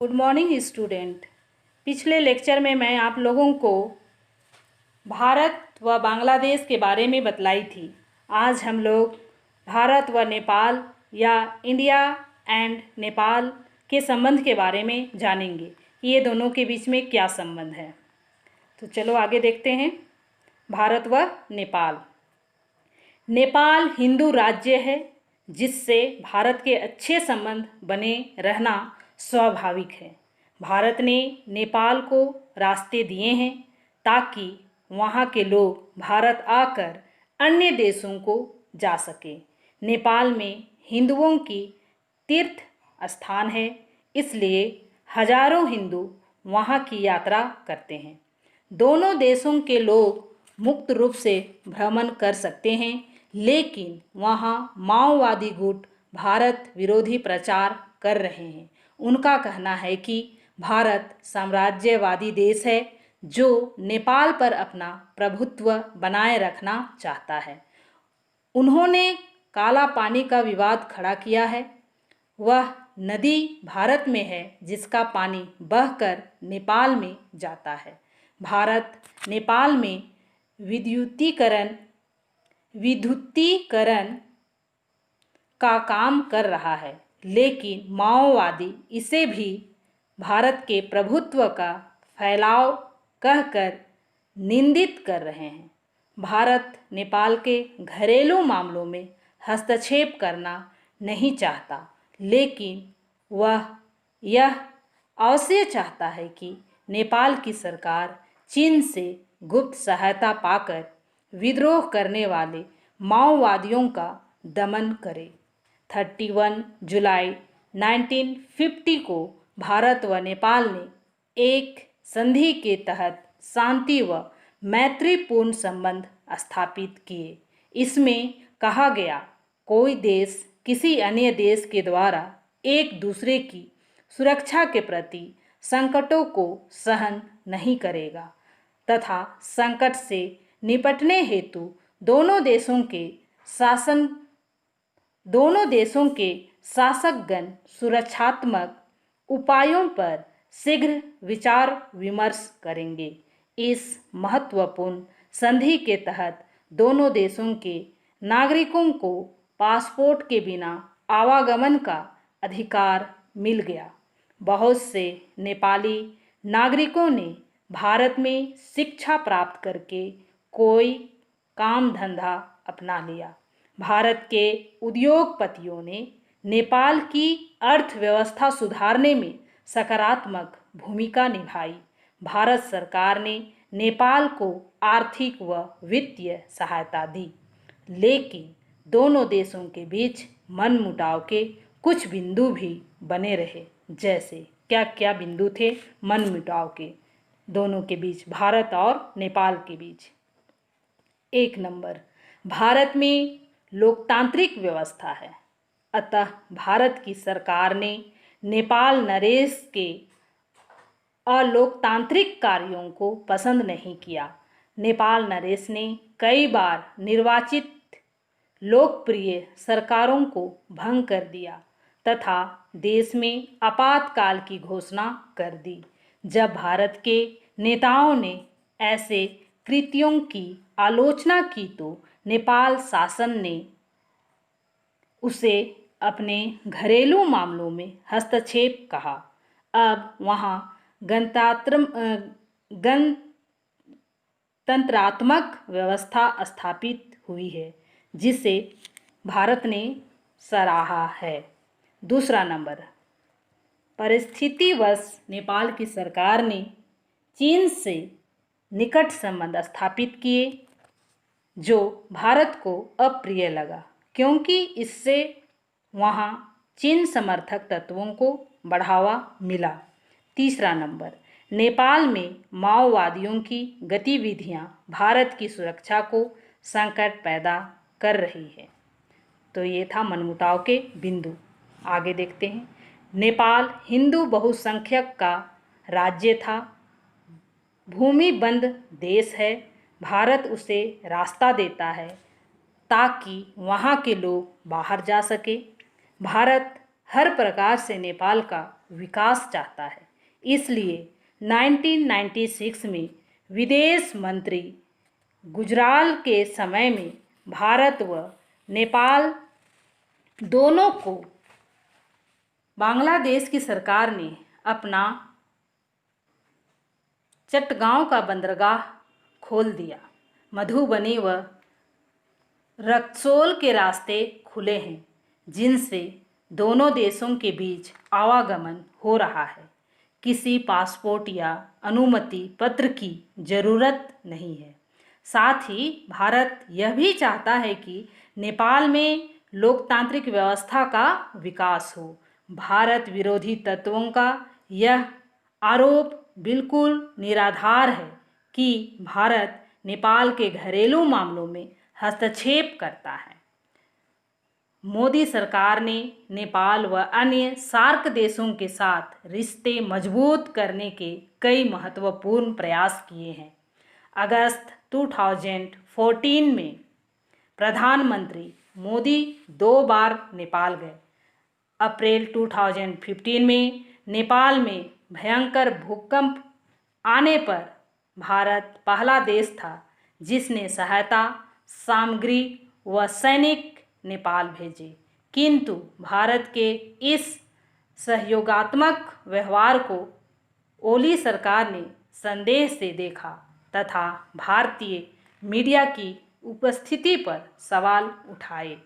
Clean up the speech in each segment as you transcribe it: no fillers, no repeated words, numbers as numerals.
Good morning student. पिछले lecture में मैं आप लोगों को भारत व बांग्लादेश के बारे में बतलाई थी। आज हम लोग भारत व नेपाल या इंडिया एंड नेपाल के संबंध के बारे में जानेंगे कि ये दोनों के बीच में क्या संबंध है। तो चलो आगे देखते हैं। भारत व नेपाल। नेपाल हिंदू राज्य है जिससे भारत के अच्छे संबंध बने रहना स्वाभाविक है। भारत ने नेपाल को रास्ते दिए हैं ताकि वहाँ के लोग भारत आकर अन्य देशों को जा सके। नेपाल में हिंदुओं की तीर्थ स्थान है, इसलिए हजारों हिंदू वहाँ की यात्रा करते हैं। दोनों देशों के लोग मुक्त रूप से भ्रमण कर सकते हैं, लेकिन वहाँ माओवादी गुट भारत विरोधी प्रचार कर रहे हैं। उनका कहना है कि भारत साम्राज्यवादी देश है जो नेपाल पर अपना प्रभुत्व बनाए रखना चाहता है। उन्होंने काला पानी का विवाद खड़ा किया है। वह नदी भारत में है जिसका पानी बहकर नेपाल में जाता है। भारत नेपाल में विद्युतीकरण का काम कर रहा है, लेकिन माओवादी इसे भी भारत के प्रभुत्व का फैलाव कहकर निंदित कर रहे हैं। भारत नेपाल के घरेलू मामलों में हस्तक्षेप करना नहीं चाहता, लेकिन वह यह अवश्य चाहता है कि नेपाल की सरकार चीन से गुप्त सहायता पाकर विद्रोह करने वाले माओवादियों का दमन करे। 31 जुलाई 1950 को भारत व नेपाल ने एक संधि के तहत शांति व मैत्रीपूर्ण संबंध स्थापित किए। इसमें कहा गया, कोई देश किसी अन्य देश के द्वारा एक दूसरे की सुरक्षा के प्रति संकटों को सहन नहीं करेगा तथा संकट से निपटने हेतु दोनों देशों के शासकगण सुरक्षात्मक उपायों पर शीघ्र विचार विमर्श करेंगे। इस महत्वपूर्ण संधि के तहत दोनों देशों के नागरिकों को पासपोर्ट के बिना आवागमन का अधिकार मिल गया। बहुत से नेपाली नागरिकों ने भारत में शिक्षा प्राप्त करके कोई काम धंधा अपना लिया। भारत के उद्योगपतियों ने नेपाल की अर्थव्यवस्था सुधारने में सकारात्मक भूमिका निभाई। भारत सरकार ने नेपाल को आर्थिक व वित्तीय सहायता दी, लेकिन दोनों देशों के बीच मनमुटाव के कुछ बिंदु भी बने रहे। जैसे क्या क्या बिंदु थे मनमुटाव के दोनों के बीच, भारत और नेपाल के बीच? 1 नंबर, भारत में लोकतांत्रिक व्यवस्था है, अतः भारत की सरकार ने नेपाल नरेश के अलोकतांत्रिक कार्यों को पसंद नहीं किया। नेपाल नरेश ने कई बार निर्वाचित लोकप्रिय सरकारों को भंग कर दिया तथा देश में आपातकाल की घोषणा कर दी। जब भारत के नेताओं ने ऐसे कृत्यों की आलोचना की तो नेपाल शासन ने उसे अपने घरेलू मामलों में हस्तक्षेप कहा। अब वहाँ गणतंत्रात्मक व्यवस्था स्थापित हुई है जिसे भारत ने सराहा है। दूसरा नंबर, परिस्थितिवश नेपाल की सरकार ने चीन से निकट संबंध स्थापित किए जो भारत को अप्रिय लगा, क्योंकि इससे वहाँ चीन समर्थक तत्वों को बढ़ावा मिला। तीसरा नंबर, नेपाल में माओवादियों की गतिविधियाँ भारत की सुरक्षा को संकट पैदा कर रही है। तो ये था मनमुटाव के बिंदु। आगे देखते हैं। नेपाल हिंदू बहुसंख्यक का राज्य था, भूमिबंध देश है। भारत उसे रास्ता देता है ताकि वहाँ के लोग बाहर जा सके। भारत हर प्रकार से नेपाल का विकास चाहता है। इसलिए 1996 में विदेश मंत्री गुजराल के समय में भारत व नेपाल दोनों को बांग्लादेश की सरकार ने अपना चटगांव का बंदरगाह खोल दिया। मधुबनी व रक्सौल के रास्ते खुले हैं, जिनसे दोनों देशों के बीच आवागमन हो रहा है। किसी पासपोर्ट या अनुमति पत्र की ज़रूरत नहीं है। साथ ही भारत यह भी चाहता है कि नेपाल में लोकतांत्रिक व्यवस्था का विकास हो। भारत विरोधी तत्वों का यह आरोप बिल्कुल निराधार है कि भारत नेपाल के घरेलू मामलों में हस्तक्षेप करता है। मोदी सरकार ने नेपाल व अन्य सार्क देशों के साथ रिश्ते मजबूत करने के कई महत्वपूर्ण प्रयास किए हैं। अगस्त 2014 में प्रधानमंत्री मोदी 2 बार नेपाल गए। अप्रैल 2015 में नेपाल में भयंकर भूकंप आने पर भारत पहला देश था जिसने सहायता सामग्री व सैनिक नेपाल भेजे। किंतु भारत के इस सहयोगात्मक व्यवहार को ओली सरकार ने संदेह से देखा तथा भारतीय मीडिया की उपस्थिति पर सवाल उठाए।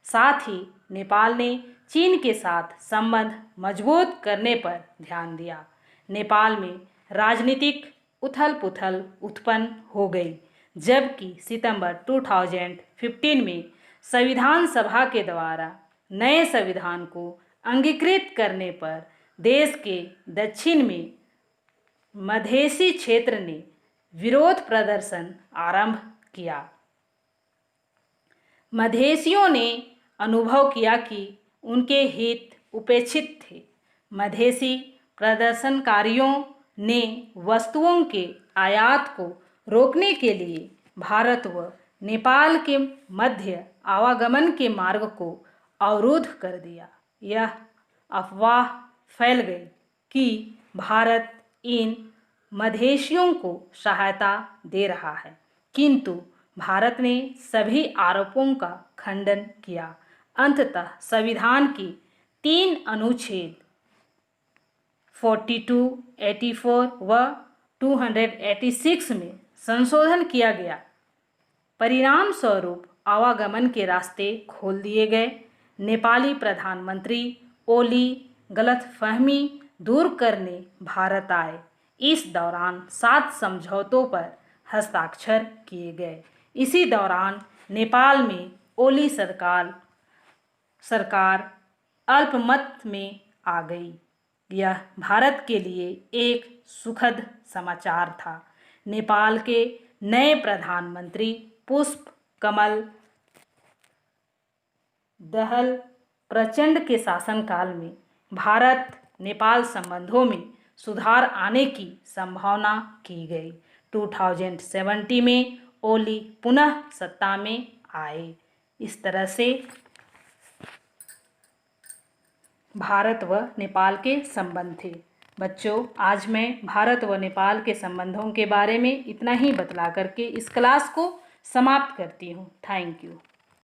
साथ ही नेपाल ने चीन के साथ संबंध मजबूत करने पर ध्यान दिया। नेपाल में राजनीतिक उथल-पुथल उत्पन्न हो गई, जबकि सितंबर 2015 में संविधान सभा के द्वारा नए संविधान को अंगीकृत करने पर देश के दक्षिण में मधेसी क्षेत्र ने विरोध प्रदर्शन आरंभ किया। मधेसियों ने अनुभव किया कि उनके हित उपेक्षित थे। मधेसी प्रदर्शनकारियों ने वस्तुओं के आयात को रोकने के लिए भारत व नेपाल के मध्य आवागमन के मार्ग को अवरुद्ध कर दिया। यह अफवाह फैल गई कि भारत इन मधेसियों को सहायता दे रहा है, किंतु भारत ने सभी आरोपों का खंडन किया। अंततः संविधान की 3 अनुच्छेद 42, 84 व 286 में संशोधन किया गया। परिणाम स्वरूप आवागमन के रास्ते खोल दिए गए। नेपाली प्रधानमंत्री ओली गलतफहमी दूर करने भारत आए। इस दौरान 7 समझौतों पर हस्ताक्षर किए गए। इसी दौरान नेपाल में ओली सरकार अल्पमत में आ गई। यह भारत के लिए एक सुखद समाचार था। नेपाल के नए प्रधानमंत्री पुष्प कमल दहल प्रचंड के शासनकाल में भारत नेपाल संबंधों में सुधार आने की संभावना की गई। 2017 में ओली पुनः सत्ता में आए। इस तरह से भारत व नेपाल के संबंध थे। बच्चों, आज मैं भारत व नेपाल के संबंधों के बारे में इतना ही बतला करके इस क्लास को समाप्त करती हूँ। Thank you.